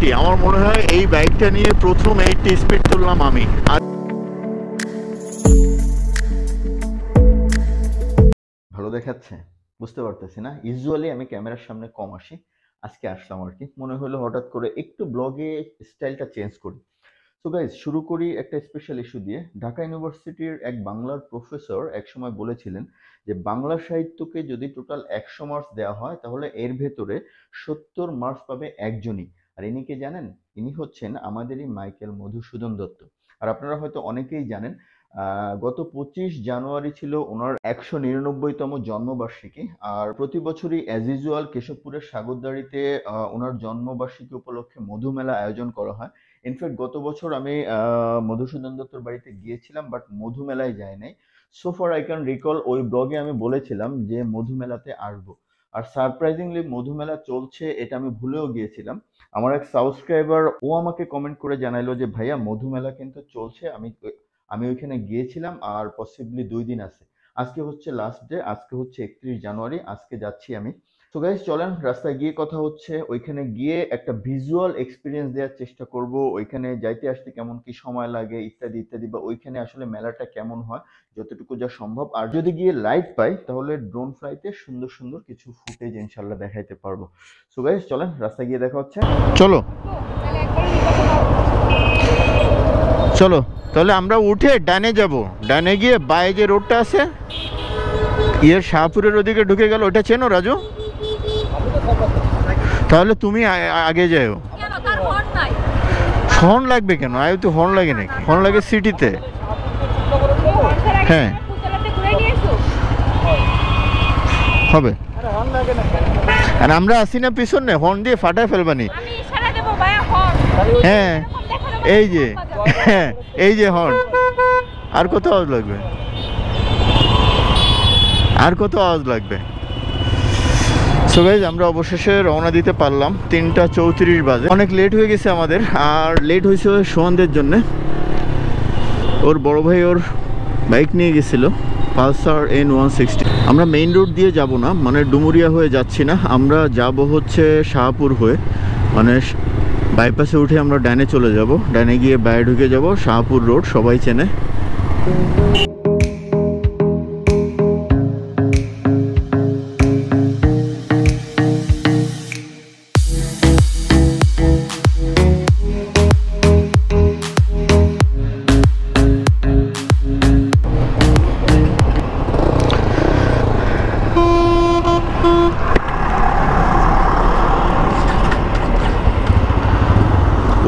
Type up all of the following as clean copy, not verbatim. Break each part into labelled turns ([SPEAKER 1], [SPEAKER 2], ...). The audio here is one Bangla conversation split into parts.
[SPEAKER 1] 80। আমার মনে হয় এই বাইকটা নিয়ে প্রথম 80 স্পিড তুললাম আমি। আর ভালো দেখাচ্ছে বুঝতে পারতেছি না, ইউজুয়ালি আমি ক্যামেরার সামনে কম আসি, আজকে আসলাম আর কি, মনে হলো হঠাৎ করে একটু ব্লগে স্টাইলটা চেঞ্জ করি। সো গাইজ, শুরু করি একটা স্পেশাল ইস্যু দিয়ে। ঢাকা ইউনিভার্সিটির এক বাংলার প্রফেসর একসময় বলেছিলেন যে বাংলা সাহিত্যকে যদি টোটাল 100 মার্কস দেওয়া হয় তাহলে এর ভেতরে 70 মার্কস পাবে একজনই। আর ইনি কে জানেন? ইনি হচ্ছেন আমাদেরই মাইকেল মধুসূদন দত্ত। আর আপনারা হয়তো অনেকেই জানেন, গত 25 জানুয়ারি ছিল ওনার 199তম জন্মবার্ষিকী। আর প্রতি বছরই অ্যাজ ইউজুয়াল কেশবপুরের সাগরদাড়িতে ওনার জন্মবার্ষিকী উপলক্ষে মধুমেলা আয়োজন করা হয়। ইনফ্যাক্ট গত বছর আমি মধুসূদন দত্তর বাড়িতে গিয়েছিলাম, বাট মধুমেলায় যাই নাই। So far I can recall, ওই ব্লগে আমি বলেছিলাম যে মধুমেলাতে আসবো। আর সারপ্রাইজিংলি মধুমেলা চলছে এটা আমি ভুলেও গিয়েছিলাম। আমার এক সাবস্ক্রাইবার ও আমাকে কমেন্ট করে জানাইলো যে ভাইয়া মধুমেলা কিন্তু চলছে, আমি ওইখানে গিয়েছিলাম আর পসিবলি 2 দিন আছে। আজকে হচ্ছে লাস্ট ডে, আজকে হচ্ছে 31 জানুয়ারি, আজকে যাচ্ছি আমি। তো গাইস চলেন, রাস্তায় গিয়ে কথা হচ্ছে, ওইখানে গিয়ে একটা ভিজুয়াল এক্সপিরিয়েন্স দেওয়ার চেষ্টা করব, ওইখানে যাইতে আসতে কেমন কি সময় লাগে ইত্যাদি ইত্যাদি, বা ওইখানে আসলে মেলাটা কেমন হয় যতটুকু যা সম্ভব। আর যদি গিয়ে লাইট পাই তাহলে ড্রোন ফ্লাইতে সুন্দর সুন্দর কিছু ফুটেজ ইনশাল্লাহ দেখাইতে পারবো। সো গাইস চলেন, রাস্তায় গিয়ে দেখা হচ্ছে। চলো চলো তাহলে আমরা উঠে ডানে যাব, ডানে গিয়ে বায়ে যে রোডটা আছে শাহপুরের ওদিকে ঢুকে গেল, ওটা চেনো রাজু? তাহলে তুমি আগে যাও। হর্ন লাগবে কেন? আয় তো হর্ন লাগে নাকি? হর্ন লাগে সিটিতে। হ্যাঁ হবে। আর আমরা আসি না পিছনে, হর্ন দিয়ে ফাটায় ফেলবানি। হ্যাঁ এই যে, হ্যাঁ এই যে হর্ন। আর কত আওয়াজ লাগবে? আর কত আওয়াজ লাগবে? সো গাইজ, আমরা অবশেষে রওনা দিতে পারলাম। 3টা 34 বাজে, অনেক লেট হয়ে গেছে আমাদের। আর লেট হয়েছে সোহানদের জন্যে। ওর বড় ভাই ওর বাইক নিয়ে গেছিলো পালসার N160। আমরা মেইন রোড দিয়ে যাব না, মানে ডুমুরিয়া হয়ে যাচ্ছি না, আমরা যাব হচ্ছে শাহপুর হয়ে, মানে বাইপাসে উঠে আমরা ডানে চলে যাব, ডানে গিয়ে বাইরে ঢুকে যাব, শাহপুর রোড সবাই চেনে।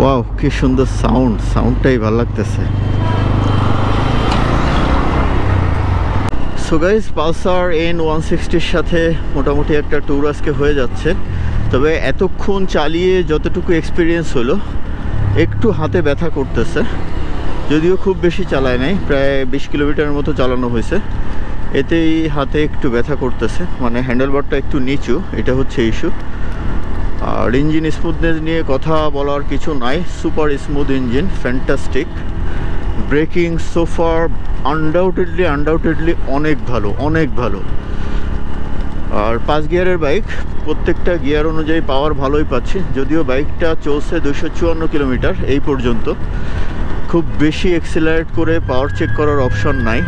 [SPEAKER 1] ওয়াও, কি সুন্দর সাউন্ডটাই ভালো লাগতেছে। সো গাইস, পালসার N160-র সাথে মোটামুটি একটা ট্যুর আজকে হয়ে যাচ্ছে। তবে এতক্ষণ চালিয়ে যতটুকু এক্সপিরিয়েন্স হলো, একটু হাতে ব্যথা করতেছে, যদিও খুব বেশি চালায় নাই, প্রায় 20 কিলোমিটারের মতো চালানো হয়েছে। এতেই হাতে একটু ব্যথা করতেছে, মানে হ্যান্ডেলবারটা একটু নিচু, এটা হচ্ছে ইস্যু। আর ইঞ্জিন স্মুথনেস নিয়ে কথা বলার কিছু নাই, super smooth engine, fantastic. Breaking সোফার আনডাউটেডলি অনেক ভালো, অনেক ভালো। আর 5 গিয়ারের বাইক, প্রত্যেকটা গিয়ার অনুযায়ী পাওয়ার ভালোই পাচ্ছি, যদিও বাইকটা চলছে 254 কিলোমিটার এই পর্যন্ত। খুব বেশি এক্সেলারেট করে পাওয়ার চেক করার অপশন নাই।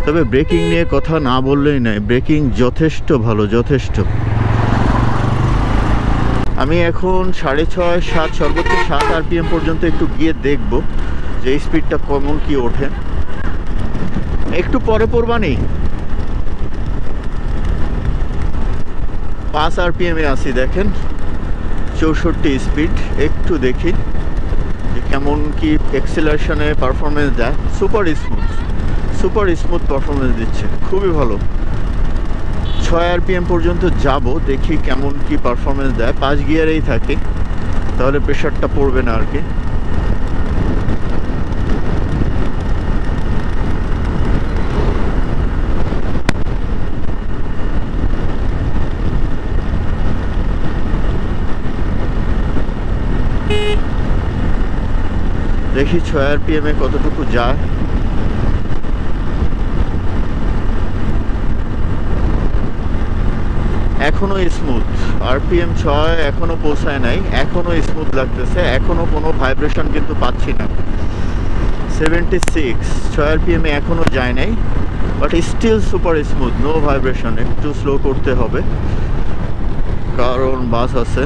[SPEAKER 1] তবে ব্রেকিং নিয়ে কথা না বললেই নাই, ব্রেকিং যথেষ্ট ভালো, যথেষ্ট। আমি এখন 6.5 7 সর্বোচ্চ 7 RPM পর্যন্ত একটু গিয়ে দেখব যে এই স্পিডটা কেমন কি ওঠে। একটু পরে পড়বানি, 5 RPM-এ আসি, দেখেন 64 স্পিড। একটু দেখি যে কেমন কি এক্সেলারেশনে পারফরমেন্স দেয়। সুপার স্মুথ পারফরমেন্স দিচ্ছে, খুবই ভালো। 6 RPM পর্যন্ত যাব, দেখি কেমন কি পারফরমেন্স দেয়। 5 গিয়ারেই থাকি, তাহলে প্রেশারটা পড়বে না আর কি। দেখি 6 RPM-এ কতটুকু যায়। এখনো স্মুথ, আরপিএম 6 এখনো পৌঁছায় নাই, এখনো স্মুথ লাগতেছে, এখনো কোনো ভাইব্রেশন কিন্তু পাচ্ছি না। 76 6 আরপিএম এখনো যায় নাই, but still super smooth, no vibration. একটু স্লো করতে হবে কারণ বাস আছে।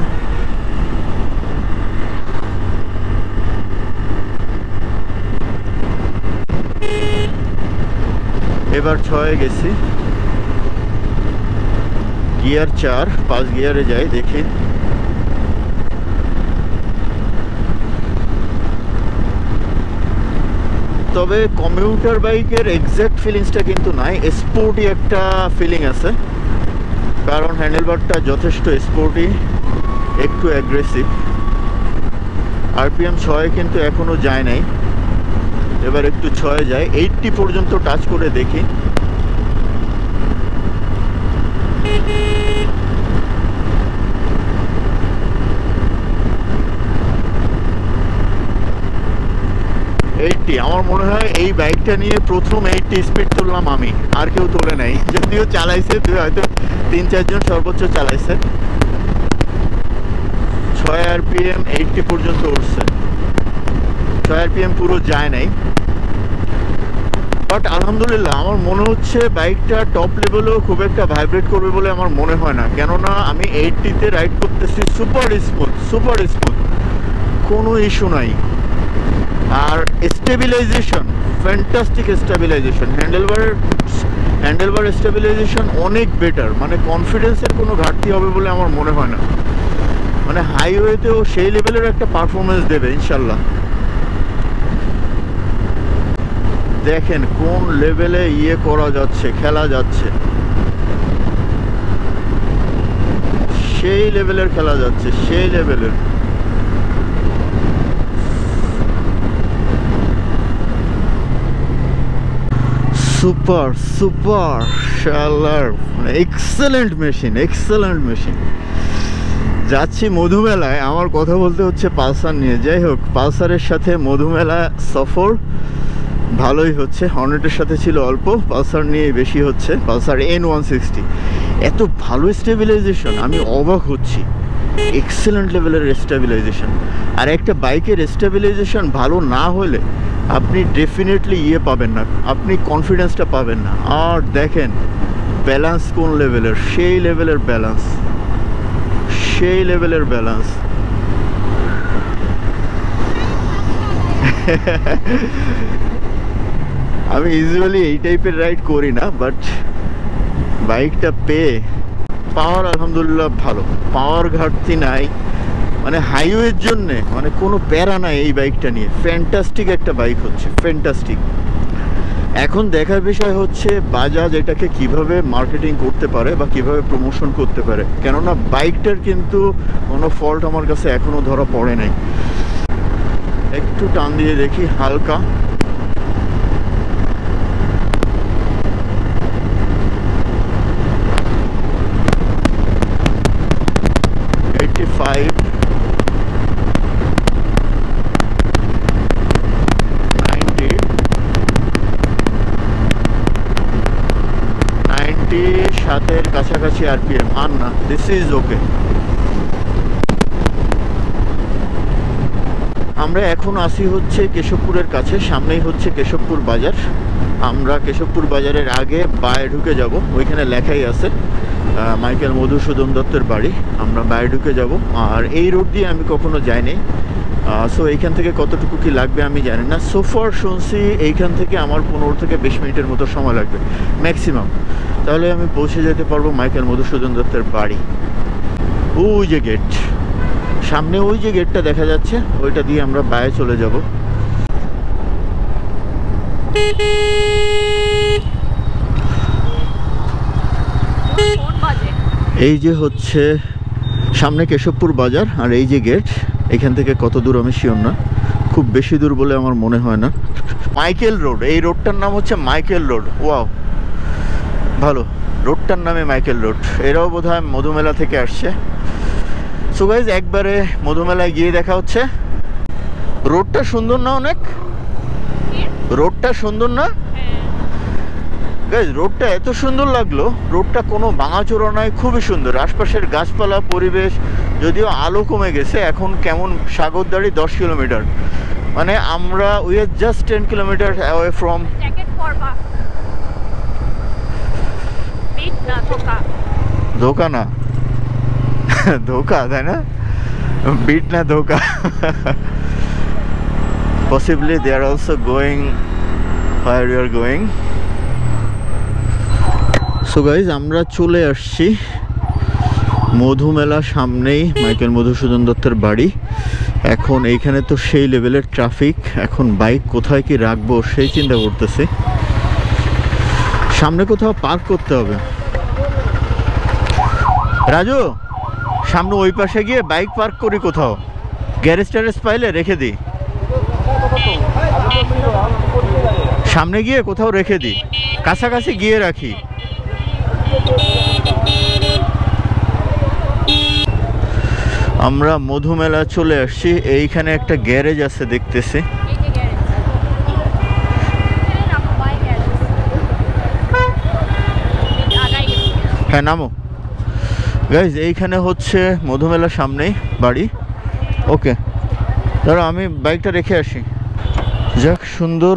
[SPEAKER 1] এবার 6 গেছি, গিয়ার 4, 5 গিয়ারে যাই, দেখি। তবে কমিউটার বাইকের এক্সাক্ট ফিলিংসটা কিন্তু নাই, স্পোর্টি একটা ফিলিং আছে, কারণ হ্যান্ডেলবারটা যথেষ্ট স্পোর্টি, একটু অ্যাগ্রেসিভ। আরপিএম 6 কিন্তু এখনো যায় নাই, এবার একটু 6 যায়, 80 পর্যন্ত টাচ করে দেখি। আমার মনে হয় এই বাইকটা নিয়ে প্রথম 80 স্পিড তুললাম আমি, আর কেউ তোলে নাই, যদিও চালাইছে হয়তো 3-4 জন সর্বোচ্চ চালাইছে। 6 আরপিএম 80 পর্যন্ত উঠছে, 6 আরপিএম পুরো যায় নাই, বাট আলহামদুলিল্লাহ আমার মনে হচ্ছে বাইকটা টপ লেভেলেও খুব একটা ভাইব্রেট করবে বলে আমার মনে হয় না, কেননা আমি 80-তে রাইড করতেছি, সুপার স্মুথ, কোনো ইস্যু নাই। আর stabilisation, fantastic stabilisation, handlebar stabilisation অনেক বেটার, মানে কনফিডেন্সের কোনো ঘাটতি হবে বলে আমার মনে হয় না, মানে হাইওয়েতেও সেই লেভেলের একটা পারফরমেন্স দেবে ইনশাল্লাহ। দেখেন কোন লেভেলে করা যাচ্ছে, খেলা যাচ্ছে, সেই লেভেলের খেলা যাচ্ছে, সেই লেভেলের। সুপার শালার, মানে এক্সেলেন্ট মেশিন। যাচ্ছি মধুমেলায়, আমার কথা বলতে হচ্ছে পালসার নিয়ে। যাই হোক, পালসারের সাথে মধুমেলা সফর ভালোই হচ্ছে, হর্নেটের সাথে ছিল অল্প, পালসার নিয়ে বেশি হচ্ছে। পালসার N160 এত ভালো স্টেবিলাইজেশন, আমি অবাক হচ্ছি, এক্সেলেন্ট লেভেলের স্টেবিলাইজেশন। আর একটা বাইকের স্টেবিলাইজেশন ভালো না হলে আপনি ডেফিনেটলি পাবেন না, আপনি কনফিডেন্সটা পাবেন না। আর দেখেন ব্যালেন্স কোন লেভেলের, সেই লেভেলের ব্যালেন্স। আমি ইউজুয়ালি এই টাইপের রাইড করি না, বাট বাইকটা পেয়ে পাওয়ার আলহামদুলিল্লাহ ভালো, পাওয়ার ঘাটতি নাই, মানে হাইওয়ের জন্যে মানে কোনো প্যারা নাই এই বাইকটা নিয়ে। ফ্যান্টাস্টিক একটা বাইক হচ্ছে, ফ্যান্টাস্টিক। এখন দেখার বিষয় হচ্ছে বাজাজ এটাকে কিভাবে মার্কেটিং করতে পারে বা কিভাবে প্রমোশন করতে পারে, কেননা বাইকটার কিন্তু কোনো ফল্ট আমার কাছে এখনো ধরা পড়ে নাই। একটু টান দিয়ে দেখি হালকা, সাতের কাছাকাছি আরপিএম, আর না, দিস ইজ ওকে। আমরা এখন আসি হচ্ছে কেশবপুরের কাছে, সামনেই হচ্ছে কেশবপুর বাজার। আমরা কেশবপুর বাজারের আগে বায়ে ঢুকে যাব, ওইখানে লেখাই আছে মাইকেল মধুসূদন দত্তের বাড়ি। আমরা বায়ে ঢুকে যাব, আর এই রোড দিয়ে আমি কখনো যাইনি, সো এইখান থেকে কতটুকু কি লাগবে আমি জানি না। সোফার শুনছি এইখান থেকে আমার 15 থেকে 20 মিনিটের মতো সময় লাগবে ম্যাক্সিমাম, তাহলে আমি পৌঁছে যেতে পারবো মাইকেল মধুসূদন দত্তের বাড়ি। ওই যে গেট সামনে, ওই যে গেটটা দেখা যাচ্ছে, ওইটা দিয়ে আমরা বায়ে চলে যাব। এই যে হচ্ছে সামনে কেশবপুর বাজার, আর এই যে গেট। এখান থেকে কত দূর আমি শিওর না, খুব বেশি দূর বলে আমার মনে হয় না। মাইকেল রোড, এই রোডটার নাম হচ্ছে মাইকেল রোড। ওয়াও, ভালো, রোডটার নামে মাইকেল রোড। এরাও বোধহয় মধুমেলা থেকে আসছে। সো গাইজ, একবারে মধুমেলায় গিয়ে দেখা হচ্ছে। রোডটা সুন্দর না? অনেক, রোডটা সুন্দর না? গাইজ রোডটা এত সুন্দর লাগলো, রোডটা কোনো ভাঙাচোরা নয়, খুবই সুন্দর। আশপাশের গাছপালা, পরিবেশ, যদিও আলো কমে গেছে এখন, কেমন সাগরদাড়ি 10 কিলোমিটার, মানে আমরা we are just 10 kilometre away from ধোকা না ধোকা, তাই না? বিট না ধোকা। Possibly they are also going where we are going. So guys, আমরা চলে আসছি মধুমেলা সামনেই, মাইকেল মধুসূদন দত্তের বাড়ি। এখন এইখানে তো সেই লেভেলের ট্রাফিক, এখন বাইক কোথায় কি রাখবো সেই চিন্তা করতেছি। সামনে কোথাও পার্ক করতে হবে। রাজু, সামনে ওই পাশে গিয়ে বাইক পার্ক করি কোথাও, গ্যারেজ ট্যারেজ পাইলে রেখে দিই, সামনে গিয়ে কোথাও রেখে দিই, কাছাকাছি গিয়ে রাখি। আমরা মধুমেলা চলে আসছি, এইখানে একটা গ্যারেজ আছে দেখতেছি। হ্যাঁ নামো গাইজ, এইখানে হচ্ছে মধুমেলার সামনেই বাড়ি। ওকে, ধরো আমি বাইকটা রেখে আসি। যাক, সুন্দর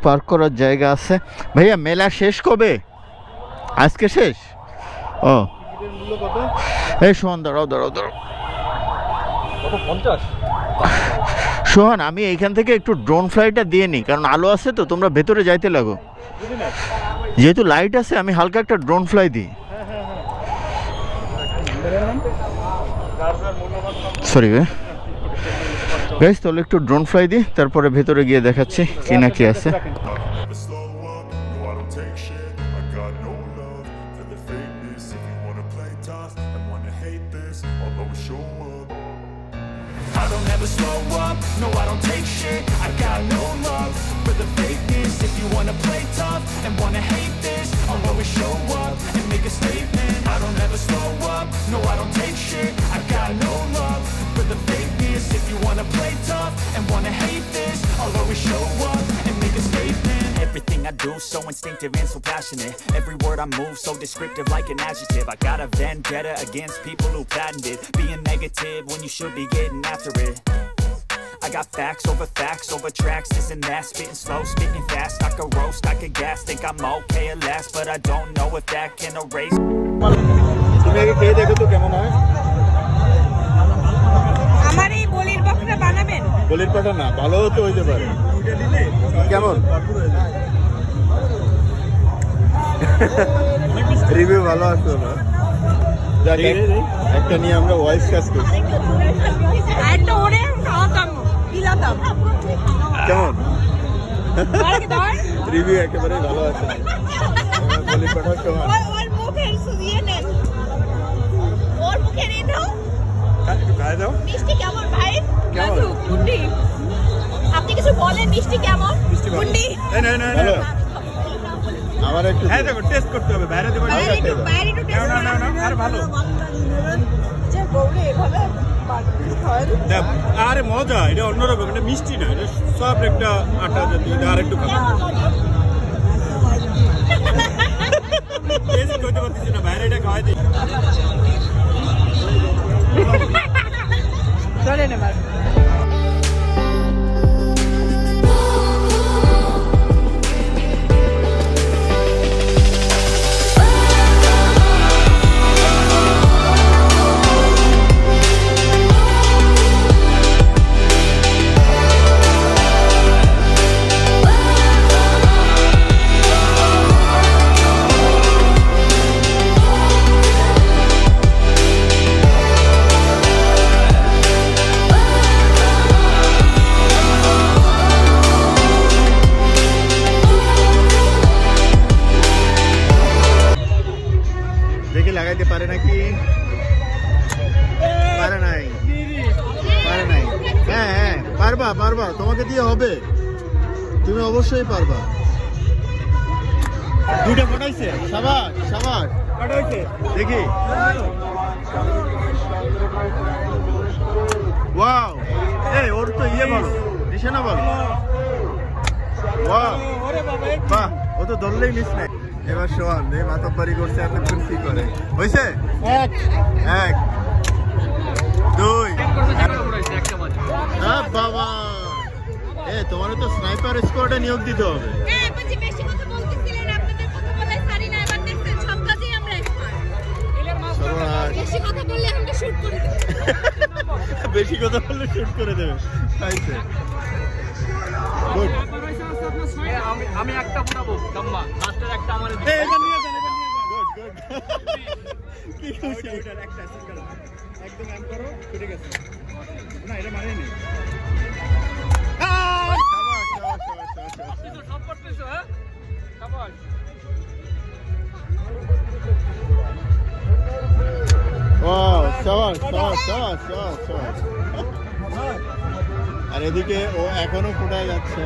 [SPEAKER 1] পার্ক করার জায়গা আছে। ভাইয়া মেলা শেষ কবে? আজকে শেষ? ও এই সোহান, দাঁড়াও দাঁড়াও দাঁড়াও সোহান, আমি এইখান থেকে একটু ড্রোন ফ্লাইটটা দিয়ে নিই, কারণ আলো আছে তো, তোমরা ভেতরে যাইতে লাগো। যেহেতু লাইট আছে, আমি হালকা একটা ড্রোন ফ্লাই দিই। সরি গাইস, তাহলে একটু ড্রোন ফ্লাই দিই, তারপরে ভেতরে গিয়ে দেখাচ্ছি কি না কি আছে।
[SPEAKER 2] I don't ever slow up, no I don't take shit. I got no love for the fakeness. If you wanna play tough and wanna hate this, I'll always show up and make a statement. I don't ever slow up, no I don't take shit. I got no love for the fakeness. If you wanna play tough and wanna hate this, I'll always show up and make a statement. Everything I do so instinctive and so passionate. Every word I move so descriptive like an adjective. I got a vendetta against people who patented being negative when you should be getting after it. I got facts over tracks, this and that. Spitting slow, spitting fast. I could roast, I could gas. Think I'm okay at last, but I don't know if that can erase.
[SPEAKER 3] তুমি আগে খেয়ে দেখো তো কেমন হয়। আমার এই বলির পাঠা বানাবেন? বলির পাঠা না, ভালো হতে হইতে পারে। কেমন রিভিউ? ভালো আসতো না, একটা নিয়ে আমরা ভয়েস কাজ করছি। কেমন রিভিউ? একেবারে ভালো আছে। বলির পাঠার সময়
[SPEAKER 4] মিষ্টি কেমন ভাই? আপনি কিছু বলেন, মিষ্টি কেমন?
[SPEAKER 3] আমার একটু টেস্ট করতে হবে, বাইরে দেবো আর ভালো। আরে মজা, এটা অন্যরকম, এটা মিষ্টি না, এটা সব একটা আটা জাতীয়, আর একটু খাবো। করতে পারতেছি না, বাইরে এটা খাওয়াই দিই। চলেন এবার।
[SPEAKER 1] লাগাইতে পারে নাকি? পারে নাই, পারে নাই। হ্যাঁ হ্যাঁ পারবা, পারবা, তোমাকে দিয়ে হবে, তুমি অবশ্যই পারবা। দুইটা ফটাইছে, সাবাস সাবাস, ফটাইছে দেখি। ওয়াও, এই ওর তো ইয়ে বলো, নিশানা বলো। ওয়াও, বাহ, ও তো ধরলেই মিস নাই। এবার সোহান এই মাতব্বারি করছে এতক্ষণ কি করে হয়েছে 1 2 বাবা তোমার তো স্নাইপার স্কোয়াডে নিয়োগ দিতে হবে
[SPEAKER 4] বেশি কথা বলতেছিলেন আপনাদের কথা বলে সারি না এবার দেখছেন সব কাজেই আমরা এক্সপার্ট বেশি কথা বললে আমরা শুট করে দেব
[SPEAKER 1] বেশি কথা বললে শুট করে দেবে তাইছে গুড
[SPEAKER 3] আমি একটা ফোটাবো গাম্মা লাস্টের একটা আমারে
[SPEAKER 1] এবার নিয়ে যান গুড কি খুশি
[SPEAKER 3] একটা সিঙ্গেল একদম এম করো কেটে গেছে না এটা মানে নেই সব করতেছো হ্যাঁ শাবাশ
[SPEAKER 1] ওয়াও শাবাশ আর এদিকে ও এখনো ফোটায় যাচ্ছে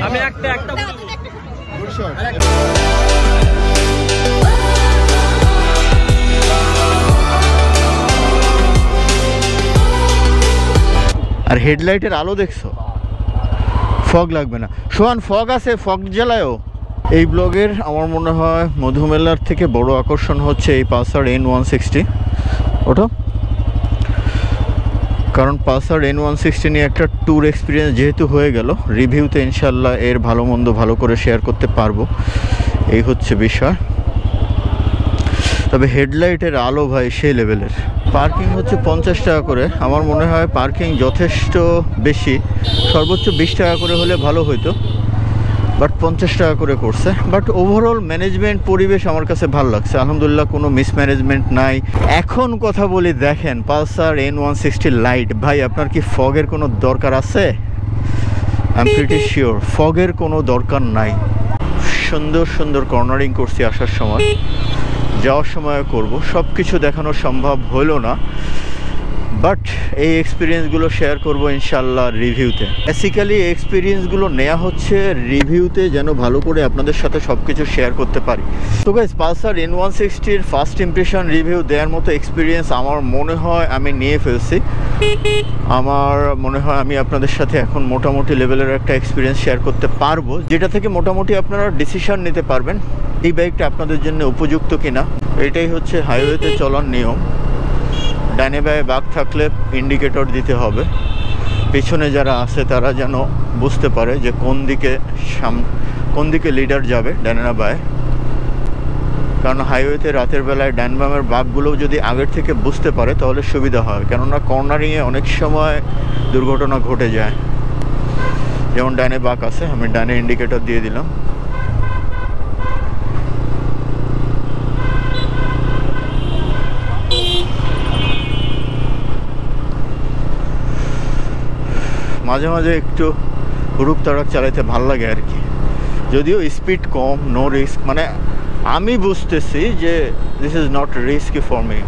[SPEAKER 3] আমি একটা
[SPEAKER 1] গুড শট আর হেডলাইটের আলো দেখছো ফগ লাগবে না সোহান ফগ আছে ফগ জ্বালায়ও এই ব্লগের আমার মনে হয় মধুমেলার থেকে বড় আকর্ষণ হচ্ছে এই পালসার N160 ওটা কারণ পালসার N160 নিয়ে একটা ট্যুর এক্সপিরিয়েন্স যেহেতু হয়ে গেল রিভিউতে ইনশাল্লাহ এর ভালো মন্দ ভালো করে শেয়ার করতে পারবো এই হচ্ছে বিষয় তবে হেডলাইটের আলো ভাই সেই লেভেলের পার্কিং হচ্ছে 50 টাকা করে আমার মনে হয় পার্কিং যথেষ্ট বেশি সর্বোচ্চ 20 টাকা করে হলে ভালো হতো বাট 50 টাকা করে করছে বাট ওভারঅল ম্যানেজমেন্ট পরিবেশ আমার কাছে ভালো লাগছে আলহামদুলিল্লাহ কোনো মিসম্যানেজমেন্ট নাই এখন কথা বলি দেখেন পালসার N160 লাইট ভাই আপনার কি ফগের কোনো দরকার আছে আই এম প্রিটি শিওর ফগের কোনো দরকার নাই সুন্দর সুন্দর কর্নারিং করছি আসার সময় যাওয়ার সময় করব সব কিছু দেখানো সম্ভব হলো না বাট এই এক্সপিরিয়েন্সগুলো শেয়ার করব ইনশাল্লাহ রিভিউতে বেসিক্যালি এই এক্সপিরিয়েন্সগুলো নেওয়া হচ্ছে রিভিউতে যেন ভালো করে আপনাদের সাথে সব কিছু শেয়ার করতে পারি তো গাইস পালসার N160-র ফার্স্ট ইমপ্রেশন রিভিউ দেওয়ার মতো এক্সপিরিয়েন্স আমার মনে হয় আমি নিয়ে ফেলছি আমার মনে হয় আমি আপনাদের সাথে এখন মোটামুটি লেভেলের একটা এক্সপিরিয়েন্স শেয়ার করতে পারবো যেটা থেকে মোটামুটি আপনারা ডিসিশন নিতে পারবেন এই বাইকটা আপনাদের জন্য উপযুক্ত কিনা এটাই হচ্ছে হাইওয়েতে চলার নিয়ম ডানে বায়ে বাঁক থাকলে ইন্ডিকেটর দিতে হবে পেছনে যারা আছে তারা যেন বুঝতে পারে যে কোন দিকে লিডার যাবে ডানে না বায়ে কারণ হাইওয়েতে রাতের বেলায় ডান বামের বাঁকগুলো যদি আগের থেকে বুঝতে পারে তাহলে সুবিধা হয় কেননা কর্নারিংয়ে অনেক সময় দুর্ঘটনা ঘটে যায় যেমন ডানে বাঁক আছে আমি ডানে ইন্ডিকেটর দিয়ে দিলাম মাঝে মাঝে একটু হুড়ুক তাড়াক চালাইতে ভাল লাগে আর কি যদিও স্পিড কম নো রিস্ক মানে আমি বুঝতেছি যে this is not risky for me